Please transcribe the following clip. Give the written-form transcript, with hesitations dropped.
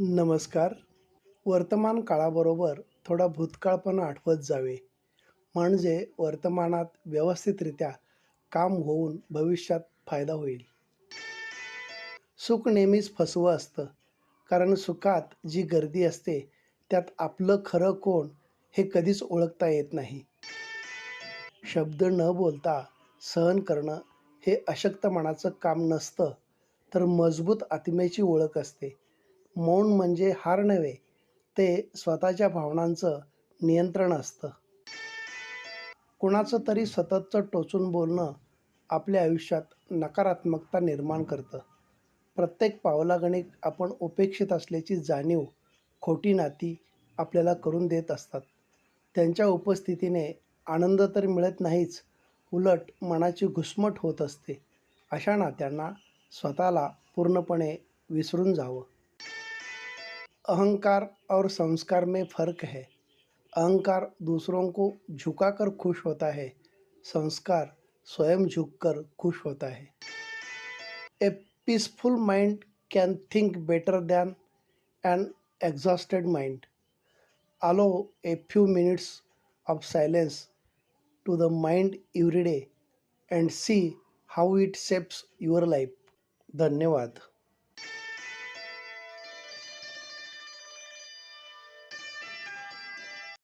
नमस्कार. वर्तमान काळाबरोबर थोडा भूतकाळ पण आठवत जावे, म्हणजे वर्तमानात व्यवस्थितरित्या काम होऊन भविष्यात फायदा होईल. सुख नेहमीच फसवं असतं, कारण सुखात जी गर्दी असते, त्यात आपलं खरं कोण हे कधीच ओळखता येत नाही. शब्द न बोलता सहन करणं हे अशक्त मनाचं काम नसतं, तर मजबूत आत्म्याची ओळख असते. मौन म्हणजे हार नव्हे, ते स्वतःच्या भावनांचं नियंत्रण असतं. कुणाचं तरी सततचं टोचून बोलणं आपल्या आयुष्यात नकारात्मकता निर्माण करतं. प्रत्येक पावलागणिक आपण उपेक्षित असल्याची जाणीव खोटी नाती आपल्याला करून देत असतात. त्यांच्या उपस्थितीने आनंद तर मिळत नाहीच, उलट मनाची घुसमट होत असते. अशा नात्यांना स्वतःला पूर्णपणे विसरून जावं. अहंकार और संस्कार में फ़र्क है. अहंकार दूसरों को झुकाकर खुश होता है, संस्कार स्वयं झुककर खुश होता है. A peaceful mind can think better than an exhausted mind. Allow a few minutes of silence to the mind every day and see how it shapes your life. धन्यवाद.